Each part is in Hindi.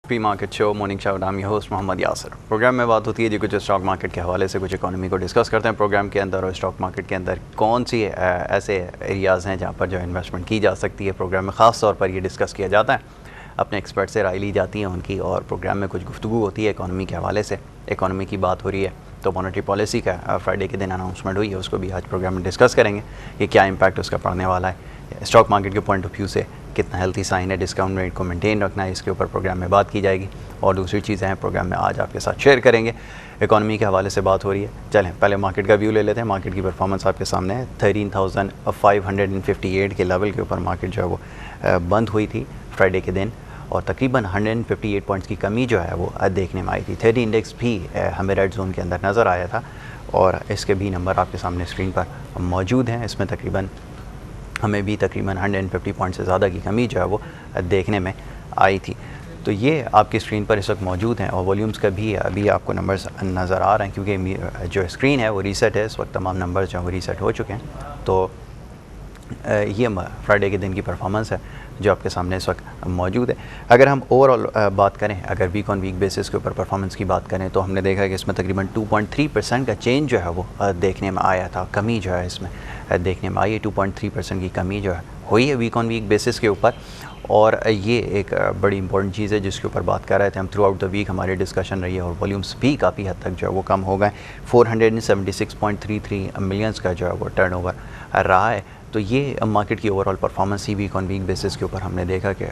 Pre market show morning show नाम ये होस्ट मोहम्मद यासर। प्रोग्राम में बात होती है जी कुछ स्टॉक मार्केट के हवाले से, कुछ इकोनॉमी को डिस्कस करते हैं प्रोग्राम के अंदर, और स्टॉक मार्केट के अंदर कौन सी ऐसे एरियाज़ हैं जहाँ पर जो इन्वेस्टमेंट की जा सकती है। प्रोग्राम में ख़ास तौर पर ये डिस्कस किया जाता है, अपने एक्सपर्ट से राय ली जाती है उनकी, और प्रोग्राम में कुछ गुफ्तगू होती है इकोनॉमी के हवाले से। इकोनॉमी की बात हो रही है तो मॉनेटरी पॉलिसी का फ्राइडे के दिन अनाउंसमेंट हुई है, उसको भी आज प्रोग्राम में डिस्कस करेंगे कि क्या इम्पैक्ट उसका पड़ने वाला है। स्टॉक मार्केट के पॉइंट ऑफ व्यू से कितना हेल्थी साइन है डिस्काउंट रेट को मेंटेन रखना है, इसके ऊपर प्रोग्राम में बात की जाएगी। और दूसरी चीज़ें हैं प्रोग्राम में आज आपके साथ शेयर करेंगे। इकोनॉमी के हवाले से बात हो रही है, चलें पहले मार्केट का व्यू ले लेते हैं। मार्केट की परफॉर्मेंस आपके सामने है। 13,558 के लेवल के ऊपर मार्केट जो है वो बंद हुई थी फ्राइडे के दिन, और तकरीबन 158 पॉइंट्स की कमी जो है वो देखने में आई थी। 30 इंडेक्स भी हमें रेड जोन के अंदर नज़र आया था, और इसके भी नंबर आपके सामने स्क्रीन पर मौजूद हैं। इसमें हमें भी तकरीबन 150 पॉइंट से ज़्यादा की कमी जो है वो देखने में आई थी। तो ये आपकी स्क्रीन पर इस वक्त मौजूद हैं, और वॉल्यूम्स का भी अभी आपको नंबर्स नज़र आ रहे हैं, क्योंकि जो स्क्रीन है वो रीसेट है। इस वक्त तमाम नंबर्स जो हैं वो रीसेट हो चुके हैं। तो ये फ्राइडे के दिन की परफॉर्मेंस है जो आपके सामने इस वक्त मौजूद है। अगर हम ओवरऑल बात करें, अगर वीक ऑन वीक बेसिस के ऊपर परफॉर्मेंस की बात करें, तो हमने देखा कि इसमें तकरीबन 2.3% का चेंज जो है वो देखने में आया था। कमी जो है इसमें देखने में आई है, 2.3% की कमी जो है हुई है वीक ऑन वीक बेसिस के ऊपर। और ये एक बड़ी इंपॉर्टेंट चीज़ है जिसके ऊपर बात कर रहे थे हम थ्रू आउट द वीक, हमारी डिस्कशन रही है, और वॉल्यूम्स भी काफ़ी हद तक जो है वो कम हो गए। 476.33 मिलियंस का जो है वो टर्नओवर रहा है। तो ये मार्केट की ओवरऑल परफॉर्मेंस ही वीक ऑन वीक बेसिस के ऊपर हमने देखा कि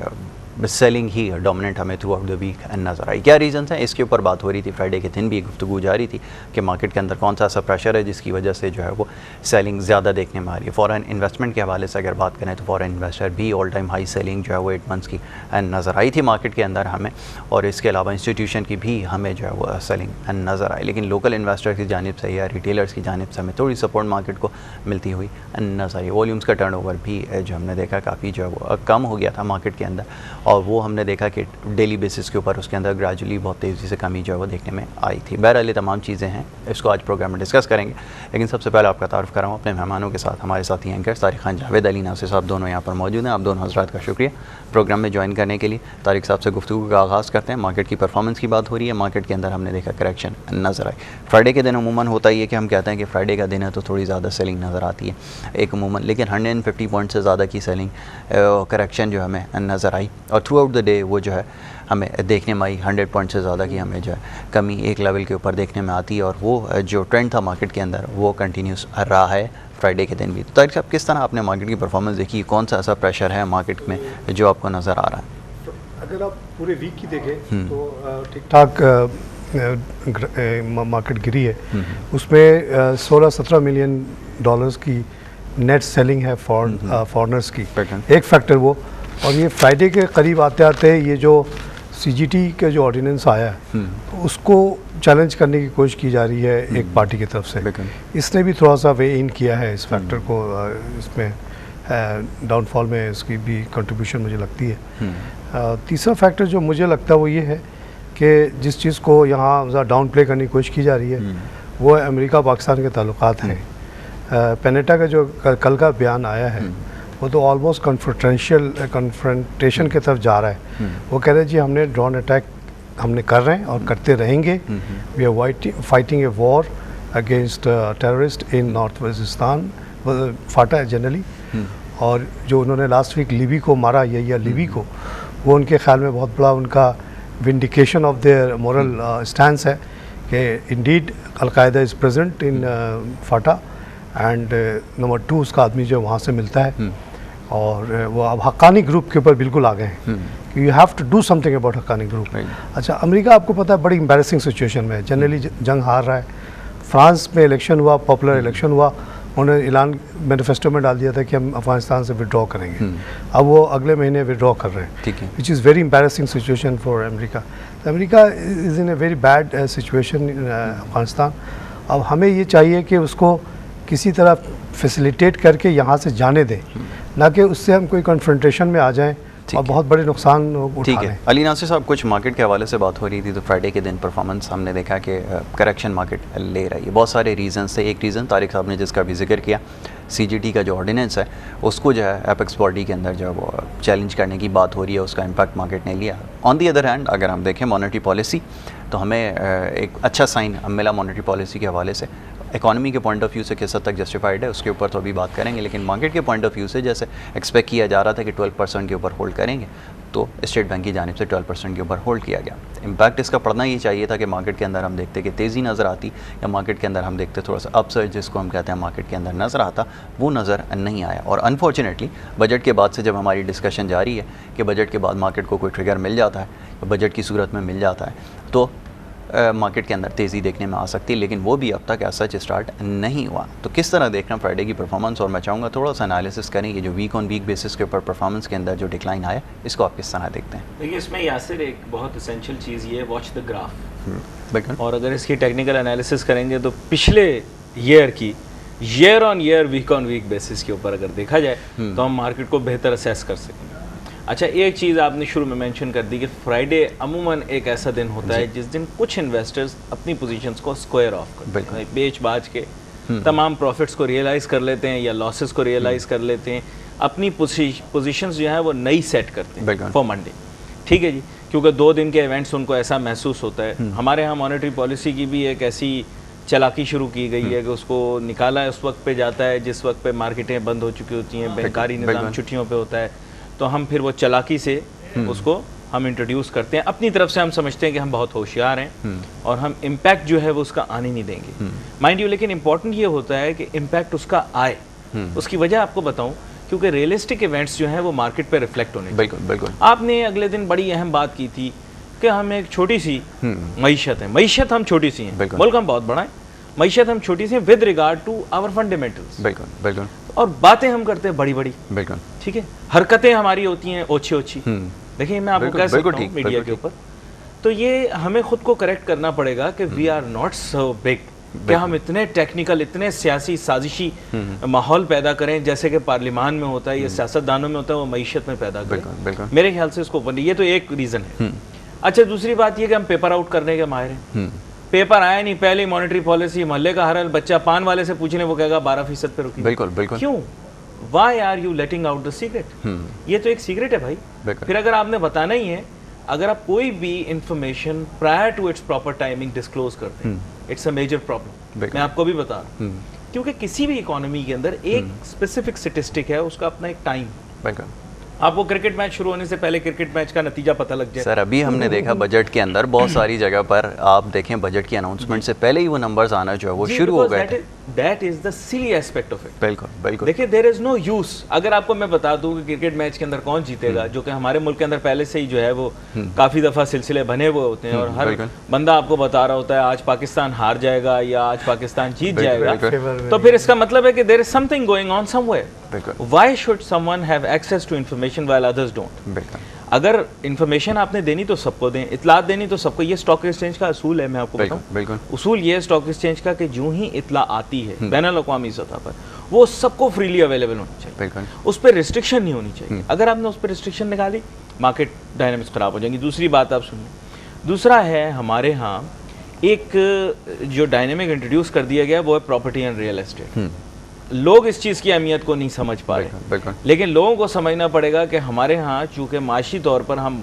सेलिंग ही डोमिनेंट हमें थ्रू आउट द वीक नज़र आई। क्या रीज़न्स हैं, इसके ऊपर बात हो रही थी। फ्राइडे के दिन भी गुफ्तगू जारी थी कि मार्केट के अंदर कौन सा ऐसा प्रेशर है जिसकी वजह से जो है वो सेलिंग ज़्यादा देखने में आ रही है। फॉरेन इन्वेस्टमेंट के हवाले से अगर बात करें तो फॉरेन इन्वेस्टर भी ऑल टाइम हाई सेलिंग जो है वो 8 मंथ्स की नज़र आई थी मार्केट के अंदर हमें, और इसके अलावा इंस्टीट्यूशन की भी हमें जो है वो सेलिंग नज़र आई। लेकिन लोकल इन्वेस्टर की जानिब से या रिटेलर्स की जानिब से हमें थोड़ी सपोर्ट मार्केट को मिलती हुई नज़र आई। वॉल्यूम्स का टर्नओवर भी जो हमने देखा काफ़ी जो है वो कम हो गया था मार्केट के अंदर, और वो हमने देखा कि डेली बेसिस के ऊपर उसके अंदर ग्रेजुअली बहुत तेज़ी से कमी जो है वो देखने में आई थी। बहरहाल ये तमाम चीज़ें हैं, इसको आज प्रोग्राम में डिस्कस करेंगे। लेकिन सबसे पहले आपका तारुफ कराऊँ अपने मेहमानों के साथ। हमारे साथी एंकर तारिक खान, जावेद अली नासिर साहब दोनों यहाँ पर मौजूद हैं। आप दोनों हज़रात का शुक्रिया प्रोग्राम में ज्वाइन करने के लिए। तारिक साहब से गुफ्तगू का आगाज़ करते हैं। मार्केट की परफॉर्मेंस की बात हो रही है। मार्केट के अंदर हमने देखा करेक्शन नज़र आई। फ्राइडे के दिन अमूमन होता ही है कि हम कहते हैं कि फ्राइडे का दिन है तो थोड़ी ज़्यादा सेलिंग नज़र आती है एक अमूमन, लेकिन 150 पॉइंट से ज़्यादा की सेलिंग करेक्शन जो हमें नज़र आई, और थ्रू आउट द डे वो जो है हमें देखने में आई। 100 पॉइंट से ज़्यादा की हमें जो है कमी एक लेवल के ऊपर देखने में आती है, और वो जो ट्रेंड था मार्केट के अंदर वो कंटिन्यूस रहा है फ्राइडे के दिन भी। तो तारिक साहब, किस तरह आपने मार्केट की परफॉर्मेंस देखी? कौन सा ऐसा प्रेशर है मार्केट में जो आपको नज़र आ रहा है? अगर आप पूरे वीक की देखें तो ठीक ठाक मार्केट गिरी है। उसमें 16-17 मिलियन डॉलर्स की नेट सेलिंग है फॉरनर्स की, एक फैक्टर वो। और ये फ्राइडे के करीब आते आते ये जो सीजीटी का जो ऑर्डिनेंस आया है तो उसको चैलेंज करने की कोशिश की जा रही है एक पार्टी की तरफ से। इसने भी थोड़ा सा वे इन किया है इस फैक्टर को, इसमें डाउनफॉल में इसकी भी कंट्रीब्यूशन मुझे लगती है। तीसरा फैक्टर जो मुझे लगता है वो ये है कि जिस चीज़ को यहाँ डाउन प्ले करने की कोशिश की जा रही है वो अमेरिका पाकिस्तान के ताल्लुकात हैं। पेनेटा का जो कल का बयान आया है वो तो ऑलमोस्ट कन्फ्रंटेशन की तरफ जा रहा है। वो कह रहे हैं जी हमने ड्रोन अटैक हमने कर रहे हैं और करते रहेंगे। We are fighting a war against terrorist in North Waziristan, FATA generally. और जो उन्होंने लास्ट वीक लीबी को मारा, या लीबी को, वो उनके ख्याल में बहुत बड़ा उनका vindication of their moral stand है कि Indeed al Qaeda is present in Phata, and number 2 उसका आदमी जो वहाँ से मिलता है, और वो अब हक्कानी ग्रुप के ऊपर बिल्कुल आ गए हैं कि you have to do something about Haqqani group. अच्छा, अमेरिका आपको पता है बड़ी एम्बैरेसिंग सिचुएशन में है, जनरली जंग हार रहा है। फ्रांस में इलेक्शन हुआ, पॉपुलर इलेक्शन हुआ, उन्होंने ऐलान मैनिफेस्टो में डाल दिया था कि हम अफगानिस्तान से विड्रॉ करेंगे। अब वो अगले महीने विड्रॉ कर रहे हैं, which is very embarrassing situation for America. America is in a very bad situation in Afghanistan. अब हमें ये चाहिए कि उसको किसी तरह फैसिलिटेट करके यहाँ से जाने दें, ना कि उससे हम कोई कन्फ्रंटेशन में आ जाएं और बहुत बड़े नुकसान उठा ठीक रहे है। हैं। अली नासिर साहब, कुछ मार्केट के हवाले से बात हो रही थी, तो फ्राइडे के दिन परफॉर्मेंस हमने देखा कि करेक्शन मार्केट ले रही है। बहुत सारे रीजंस थे। एक रीज़न तारिक साहब ने जिसका भी जिक्र किया, CGT का जो ऑर्डिनेंस है उसको जो है एपेक्स बॉडी के अंदर जो वो चैलेंज करने की बात हो रही है, उसका इम्पैक्ट मार्केट ने लिया। ऑन दी अदर हैंड अगर हम देखें मॉनेटरी पॉलिसी, तो हमें एक अच्छा साइन मिला मॉनेटरी पॉलिसी के हवाले से। इकॉनमी के पॉइंट ऑफ व्यू से किस हद तक जस्टिफाइड है उसके ऊपर तो अभी बात करेंगे, लेकिन मार्केट के पॉइंट ऑफ व्यू से जैसे एक्सपेक्ट किया जा रहा था कि 12% के ऊपर होल्ड करेंगे, तो स्टेट बैंक की जानिब से 12% के ऊपर होल्ड किया गया। इम्पैक्ट इसका पड़ना ये चाहिए था कि मार्केट के अंदर हम देखते कि तेज़ी नज़र आती, या मार्केट के अंदर हम देखते थोड़ा सा अपसर्ज जिसको हम कहते हैं मार्केट के अंदर नज़र आता, वो नज़र नहीं आया। और अनफॉर्चुनेटली बजट के बाद से जब हमारी डिस्कशन जारी है कि बजट के बाद मार्केट को कोई ट्रिगर मिल जाता है, बजट की सूरत में मिल जाता है, तो मार्केट के अंदर तेज़ी देखने में आ सकती है, लेकिन वो भी अब तक ऐसा स्टार्ट नहीं हुआ। तो किस तरह देख रहे हैं फ्राइडे की परफॉर्मेंस, और मैं चाहूँगा थोड़ा सा एनालिसिस करें ये जो वीक ऑन वीक बेसिस के ऊपर परफॉर्मेंस के अंदर जो डिक्लाइन आया, इसको आप किस तरह देखते हैं? देखिए, इसमें यासिर एक बहुत एसेंशियल चीज़ ये है, वॉच द ग्राफ। बिल्कुल। और अगर इसकी टेक्निकल एनालिसिस करेंगे तो पिछले ईयर की year on year week on week basis के ऊपर अगर देखा जाए तो हम मार्केट को बेहतर असेस कर सकेंगे। अच्छा, एक चीज़ आपने शुरू में मेंशन कर दी कि फ्राइडे अमूमन एक ऐसा दिन होता है जिस दिन कुछ इन्वेस्टर्स अपनी पोजीशंस को स्क्वायर ऑफ करते हैं, बेच बाज के तमाम प्रॉफिट्स को रियलाइज़ कर लेते हैं या लॉसेस को रियलाइज़ कर लेते हैं, अपनी पोजीशंस जो है वो नई सेट करते हैं फॉर मंडे। ठीक है जी, क्योंकि 2 दिन के इवेंट्स उनको ऐसा महसूस होता है। हमारे यहाँ मॉनेटरी पॉलिसी की भी एक ऐसी चालाकी शुरू की गई है कि उसको निकाला उस वक्त पे जाता है जिस वक्त पे मार्केटें बंद हो चुकी होती हैं, बैंकारी निज़ाम छुट्टियों पे होता है, तो हम फिर वो चालाकी से उसको हम इंट्रोड्यूस करते हैं। अपनी तरफ से हम समझते हैं कि हम बहुत होशियार हैं और हम इम्पैक्ट जो है वो उसका आने नहीं देंगे, माइंड यू। लेकिन इंपॉर्टेंट ये होता है कि इम्पैक्ट उसका आए। उसकी वजह आपको बताऊं, क्योंकि रियलिस्टिक इवेंट्स जो हैं वो मार्केट पे रिफ्लेक्ट होने। बिल्कुल बिल्कुल। आपने अगले दिन बड़ी अहम बात की थी कि हम एक छोटी सी मईशत है, मईशत हम छोटी सी हैं, मुल्क हम बहुत बड़ा है, मईशत हम छोटी सी हैं with regard to our fundamentals. बिल्कुल बिल्कुल। और बातें हम करते हैं बड़ी बड़ी। बिल्कुल। ठीक है, हरकतें हमारी होती हैं ओछी ओछी। देखिए, मैं आपको कह सकता हूँ मीडिया के ऊपर, तो ये हमें खुद को करेक्ट करना पड़ेगा कि we are not so big कि हम इतने टेक्निकल, इतने सियासी साजिशी माहौल पैदा करें जैसे कि पार्लियामान में होता है या सियासतदानों में होता है, वो मईशत में पैदा करें। मेरे ख्याल से इसको ये तो एक रीज़न है। अच्छा, दूसरी बात ये कि हम पेपर आउट करने के माहिर हैं। पेपर आया नहीं, पहले मॉनेटरी पॉलिसी, मोहल्ले का हर बच्चा पान वाले से पूछने वो कहेगा 12% पे रुकी। बिल्कुल बिल्कुल। क्यों? Why are you letting out the secret? ये तो एक सीक्रेट है भाई। फिर अगर आपने बताना ही है, अगर आप कोई भी information prior to its proper timing disclose करते हैं, इट्स अ मेजर प्रॉब्लम। मैं आपको भी बता रहा हूँ, क्योंकि किसी भी इकोनॉमी के अंदर एक स्पेसिफिक स्टेटिस्टिक है, उसका अपना एक टाइम। बिल्कुल। आपको क्रिकेट मैच शुरू होने से पहले क्रिकेट मैच का नतीजा पता लग जाए। सर, अभी हमने देखा बजट के अंदर बहुत सारी जगह पर आप देखें बजट की अनाउंसमेंट से पहले ही वो नंबर्स आना जो है वो शुरू हो गए थे। That is the silly aspect of it. बिल्कुल बिल्कुल। देखिए, देयर इज नो यूज। अगर आपको मैं बता दूं कि क्रिकेट मैच के अंदर कौन जीतेगा, जो कि हमारे मुल्क के अंदर पहले से ही जो है वो काफी दफा सिलसिले बने हुए होते हैं, और हर बंदा आपको बता रहा होता है आज पाकिस्तान हार जाएगा या आज पाकिस्तान जीत जाएगा, तो फिर इसका मतलब है कि there is something going on somewhere. Why should someone have access to information while others don't? अगर इंफॉर्मेशन आपने देनी तो सबको दें, इतलात देनी तो सबको। ये स्टॉक एक्सचेंज का असूल है, मैं आपको बताऊं। उसूल ये है स्टॉक एक्सचेंज का कि जो ही इतला आती है बैनुल अक़वामी सतह पर, वो सबको फ्रीली अवेलेबल होनी चाहिए, उस पर रिस्ट्रिक्शन नहीं होनी चाहिए। अगर आपने उस पर रिस्ट्रिक्शन निकाली, मार्केट डायनामिक्स खराब हो जाएंगी। दूसरी बात आप सुनिए, दूसरा है हमारे यहाँ एक जो डायनामिक इंट्रोड्यूस कर दिया गया वो है प्रॉपर्टी एंड रियल एस्टेट। लोग इस चीज़ की अहमियत को नहीं समझ पा रहे, लेकिन लोगों को समझना पड़ेगा कि हमारे यहाँ चूँकि माशी तौर पर हम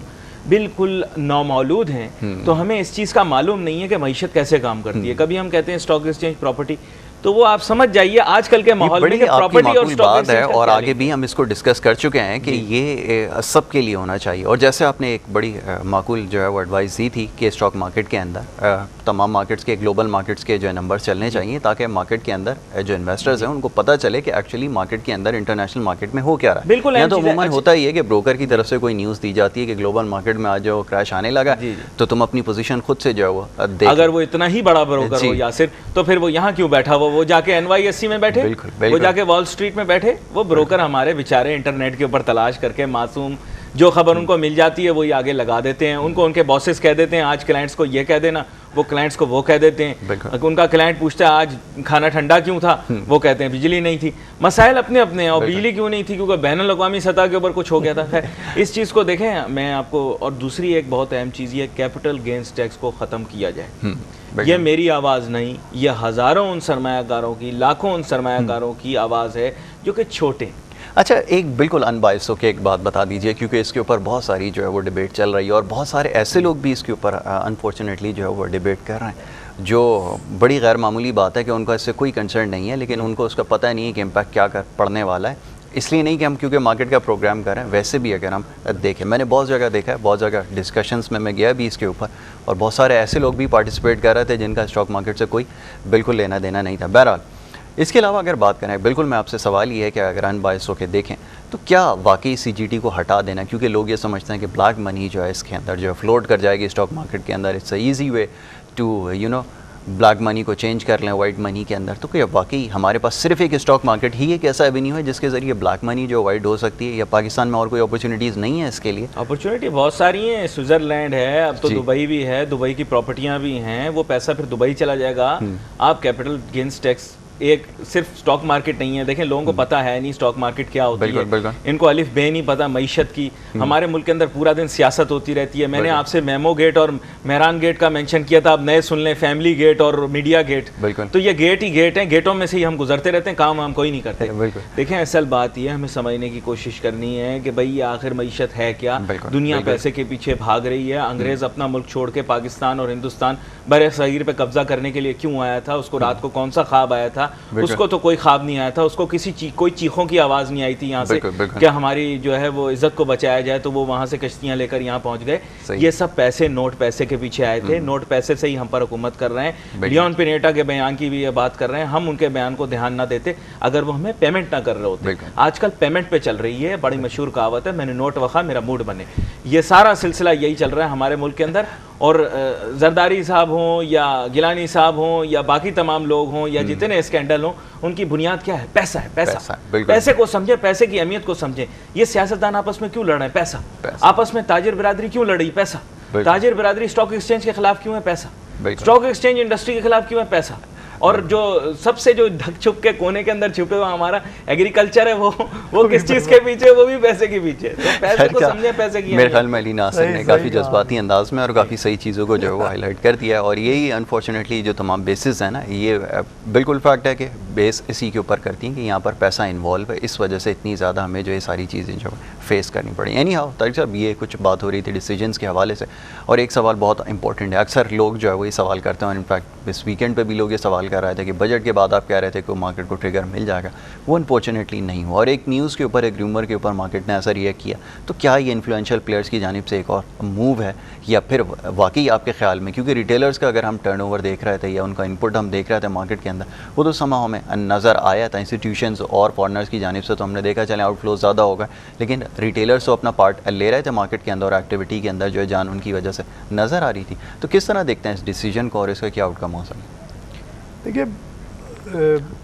बिल्कुल नौमौलूद हैं, तो हमें इस चीज़ का मालूम नहीं है कि मईशत कैसे काम करती है। कभी हम कहते हैं स्टॉक एक्सचेंज प्रॉपर्टी, तो वो आप समझ जाइए आजकल के माहौल में प्रॉपर्टी और स्टॉक बात है, और आगे भी हम इसको डिस्कस कर चुके हैं कि ये सब के लिए होना चाहिए। और जैसे आपने एक बड़ी माकूल जो है वो एडवाइस दी थी कि स्टॉक मार्केट के अंदर तमाम मार्केट्स के, ग्लोबल मार्केट्स के जो है नंबर चलने चाहिए, ताकि मार्केट के अंदर जो इन्वेस्टर्स हैं उनको पता चले कि एक्चुअली मार्केट के अंदर, इंटरनेशनल मार्केट में हो क्या रहा है। बिल्कुल। यहाँ तो अमूमन होता ही है कि ब्रोकर की तरफ से कोई न्यूज़ दी जाती है कि ग्लोबल मार्केट में आज जो क्रैश आने लगा, तो तुम अपनी पोजीशन खुद से जो है वो देख। अगर वो इतना ही बड़ा ब्रोकर हो यासिर, तो फिर वो यहाँ क्यों बैठा हुआ? वो जाके NYSE में बैठे, वो जाके वॉल स्ट्रीट में बैठे। वो ब्रोकर हमारे बेचारे इंटरनेट के ऊपर तलाश करके मासूम जो खबर उनको मिल जाती है वही आगे लगा देते हैं। उनको उनके बॉसेस कह देते हैं आज क्लाइंट्स को ये कह देना, वो क्लाइंट्स को वो कह देते हैं, उनका क्लाइंट पूछता है आज खाना ठंडा क्यों था, वो कहते हैं बिजली नहीं थी। मसाइल अपने अपने हैं, और बिजली क्यों नहीं थी क्योंकि बैनुल अक़वामी सतह के ऊपर कुछ हो गया था। खैर इस चीज़ को देखें मैं आपको, और दूसरी एक बहुत अहम चीज़ ये कैपिटल गेंस टैक्स को ख़त्म किया जाए। ये मेरी आवाज़ नहीं, ये हज़ारों उन सरमायाकारों की, लाखों उन सरमायाकारों की आवाज़ है जो कि छोटे। अच्छा, एक बिल्कुल अनबायस्ड होकर एक बात बता दीजिए, क्योंकि इसके ऊपर बहुत सारी जो है वो डिबेट चल रही है और बहुत सारे ऐसे लोग भी इसके ऊपर अनफॉर्चुनेटली जो है वो डिबेट कर रहे हैं, जो बड़ी गैर मामूली बात है कि उनका इससे कोई कंसर्न नहीं है, लेकिन उनको उसका पता नहीं है कि इम्पैक्ट क्या पड़ने वाला है। इसलिए नहीं कि हम क्योंकि मार्केट का प्रोग्राम कर रहे हैं, वैसे भी अगर हम देखें, मैंने बहुत जगह देखा है, बहुत जगह डिस्कशंस में मैं गया भी इसके ऊपर, और बहुत सारे ऐसे लोग भी पार्टिसिपेट कर रहे थे जिनका स्टॉक मार्केट से कोई बिल्कुल लेना देना नहीं था। बहरहाल इसके अलावा अगर बात करें, बिल्कुल मैं आपसे सवाल ये है कि अगर अनबायस्ड होकर देखें तो क्या वाकई CGT को हटा देना, क्योंकि लोग ये समझते हैं कि ब्लैक मनी जो है इसके अंदर जो है फ्लोट कर जाएगी स्टॉक मार्केट के अंदर, it's a easy way to black money को चेंज कर लें वाइट मनी के अंदर। तो क्या वाकई हमारे पास सिर्फ एक स्टॉक मार्केट ही एक ऐसा एवेन्यू है जिसके ज़रिए ब्लैक मनी जो वाइट हो सकती है, या पाकिस्तान में और कोई अपॉर्चुनिटीज़ नहीं है इसके लिए? अपॉर्चुनिटी बहुत सारी हैं, स्विट्ज़रलैंड है, अब तो दुबई भी है, दुबई की प्रॉपर्टियां भी हैं, वो पैसा फिर दुबई चला जाएगा। आप कैपिटल गेंस टैक्स, एक सिर्फ स्टॉक मार्केट नहीं है, देखें लोगों को पता है नहीं स्टॉक मार्केट क्या होती है, इनको अलिफ बे नहीं पता मईशत की। हमारे मुल्क के अंदर पूरा दिन सियासत होती रहती है। मैंने आपसे मेमो गेट और मेहरान गेट का मेंशन किया था, आप नए सुन लें, फैमिली गेट और मीडिया गेट। तो ये गेट ही गेट हैं, गेटों में से ही हम गुजरते रहते हैं, काम हम कोई नहीं करते। देखें असल बात यह हमें समझने की कोशिश करनी है कि भाई आखिर मईशत है क्या, दुनिया पैसे के पीछे भाग रही है। अंग्रेज़ अपना मुल्क छोड़ के पाकिस्तान और हिंदुस्तान बर सगीर पे कब्जा करने के लिए क्यों आया था? उसको रात को कौन सा ख्वाब आया था? उसको तो कोई ख्वाब नहीं आया था, उसको कोई चीखों की आवाज़ नहीं आई थी यहाँ से कि हमारी जो है वो इज्जत को बचाया जाए, तो वो वहाँ से कश्तियाँ लेकर यहाँ पहुँच गए। ये सब पैसे नोट पैसे के पीछे आए थे, नोट पैसे से ही हम पर हुकूमत कर रहे हैं। लियोन पिनेटा के बयान की भी ये बात कर रहे हैं, हम उनके बयान को ध्यान ना देते अगर वो हमें पेमेंट ना कर रहे होते। आजकल पेमेंट पे चल रही है, बड़ी मशहूर कहावत है, मैंने नोट वखा मेरा मूड बने। ये सारा सिलसिला यही चल रहा है हमारे मुल्क के अंदर। और जरदारी साहब हों या गिलानी साहब हों या बाकी तमाम लोग हों या जितने स्कैंडल हों, उनकी बुनियाद क्या है? पैसा है। पैसा पैसे को समझे, पैसे की अहमियत को समझे। ये सियासतदान आपस में क्यों लड़ रहे हैं? पैसा। आपस में ताजिर बिरादरी क्यों लड़ रही? पैसा। ताजिर बिरादरी स्टॉक एक्सचेंज के खिलाफ क्यों है? पैसा। स्टॉक एक्सचेंज इंडस्ट्री के खिलाफ क्यों है? पैसा। और जो सबसे जो ढक छुप के कोने के अंदर छुपे हुआ हमारा एग्रीकल्चर है, वो किस चीज के पीछे? वो भी पैसे के पीछे। तो पैसे को समझे, पैसे की। मेरे ख्याल में अली नासिर ने काफ़ी जज्बाती अंदाज में और काफ़ी सही चीज़ों को जो है वो हाईलाइट कर दिया है। और यही अनफॉर्चुनेटली जो तमाम बेसिस है ना, ये बिल्कुल फैक्ट है कि बेस इसी के ऊपर करती हैं कि यहाँ पर पैसा इन्वॉल्व है, इस वजह से इतनी ज़्यादा हमें जो ये सारी चीज़ें जो फेस करनी पड़ी। एनी हाउ तारिक साहब, ये कुछ बात हो रही थी डिसीजंस के हवाले से, और एक सवाल बहुत इंपॉर्टेंट है, अक्सर लोग जो है वो ये सवाल करते हैं, और इनफैक्ट इस वीकेंड पे भी लोग ये सवाल कर रहे थे कि बजट के बाद आप कह रहे थे कि मार्केट को ट्रिगर मिल जाएगा, वो अनफॉर्चुनेटली नहीं हुआ। और एक न्यूज़ के ऊपर, एक रूमर के ऊपर मार्केट ने ऐसा रिएक्ट किया। तो क्या ये इन्फ्लुएंशियल प्लेयर्स की जानिब से एक और मूव है, या फिर वाकई आपके ख्याल में, क्योंकि रिटेलर्स का अगर हम टर्नओवर देख रहे थे या उनका इनपुट हम देख रहे थे मार्केट के अंदर, वो तो समय हमें नज़र आया था इंस्टीट्यूशंस और फॉरनर्स की जानिब से, तो हमने देखा चले आउटफ्लो ज़्यादा होगा, लेकिन रिटेलर्स तो अपना पार्ट ले रहे थे मार्केट के अंदर और एक्टिविटी के अंदर जो है जान उनकी वजह से नज़र आ रही थी। तो किस तरह देखते हैं इस डिसीजन को और इसका क्या आउटकम हो सकता है? देखिए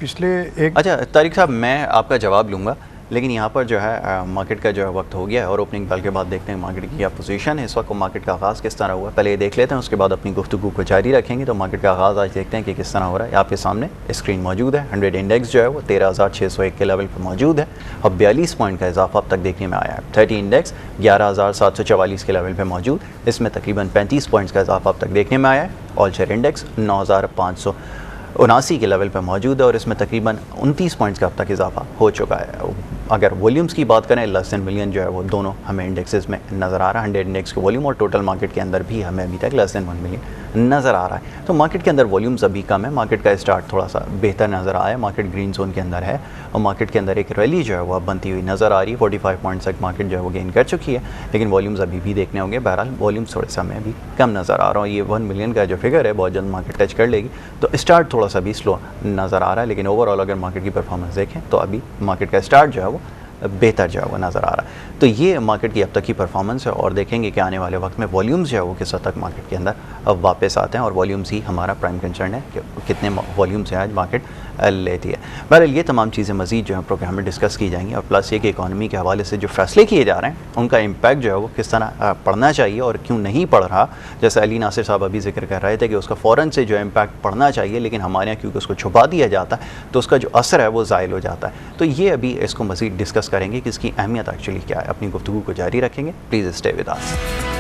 पिछले एक, अच्छा तारिक साहब, मैं आपका जवाब लूँगा, लेकिन यहाँ पर जो है मार्केट का जो है वक्त हो गया है और ओपनिंग बेल के बाद देखते हैं मार्केट की क्या पोजीशन है इस वक्त, मार्केट का आगाज़ किस तरह हुआ, पहले ये देख लेते हैं, उसके बाद अपनी गुफ्तगू को जारी रखेंगे। तो मार्केट का आगाज़ आज देखते हैं कि किस तरह हो रहा है। आपके सामने स्क्रीन मौजूद है, 100 इंडेक्स जो है वो 13,601 के लेवल पर मौजूद है और 42 पॉइंट का इजाफा अब तक देखने में आया है। 30 इंडेक्स 11,744 के लेवल पर मौजूद, इसमें तकरीबन 35 पॉइंट्स का इजाफा अब तक देखने में आया है। ऑल शेयर इंडेक्स 9,579 के लेवल पर मौजूद है और इसमें तकरीबन 29 पॉइंट्स का अब तक इजाफा हो चुका है। अगर वॉल्यूम्स की बात करें, लेस देन मिलियन जो है वो दोनों हमें इंडेक्सेस में नज़र आ रहा है। 100 इंडेक्स के वॉल्यूम और टोटल मार्केट के अंदर भी हमें अभी तक लेस देन 1 मिलियन नज़र आ रहा है। तो मार्केट के अंदर वॉल्यूम्स अभी कम है, मार्केट का स्टार्ट थोड़ा सा बेहतर नज़र आया, मार्केट ग्रीन जोन के अंदर है और मार्केट के अंदर एक रैली जो है वो अब बनती हुई नज़र आ रही है। 45 पॉइंट्स तक मार्केट जो है वो गेन कर चुकी है, लेकिन वॉल्यूम्स अभी भी देखने होंगे। बहरहाल वॉल्यूम्स थोड़े सा हमें अभी कम नज़र आ रहा है। ये 1 मिलियन का जो फिगर है बहुत जल्द मार्केट टच कर लेगी, तो स्टार्ट थोड़ा सा भी स्लो नज़र आ रहा है, लेकिन ओवरऑल अगर मार्केट की परफॉर्मेंस देखें तो अभी मार्केट का स्टार्ट जो है वो बेहतर जो है वो नज़र आ रहा है। तो ये मार्केट की अब तक की परफॉर्मेंस है और देखेंगे कि आने वाले वक्त में वॉल्यूम्स जो है वो किस हद तक मार्केट के अंदर अब वापस आते हैं और वॉल्यूम्स ही हमारा प्राइम कंसर्न है कि कितने वॉल्यूम्स हैं आज मार्केट लेती है। बहरहाल ये तमाम चीज़ें मज़ीद जो है प्रोग्राम में डिस्कस की जाएंगी और प्लस ये कि इकॉनमी के हवाले से जो फैसले किए जा रहे हैं उनका इम्पैक्ट जो है वो किस तरह पड़ना चाहिए और क्यों नहीं पड़ रहा। जैसे अली नासिर साहब अभी जिक्र कर रहे थे कि उसका फ़ौरन से जो इम्पैक्ट पड़ना चाहिए, लेकिन हमारे यहाँ क्योंकि उसको छुपा दिया जाता है तो उसका जो असर है वो ज़ायल हो जाता है। तो ये अभी इसको मज़ीद डिस्कस करेंगे कि इसकी अहमियत एक्चुअली क्या है। अपनी गुफ्तगू को जारी रखेंगे, प्लीज़ स्टे विद अस।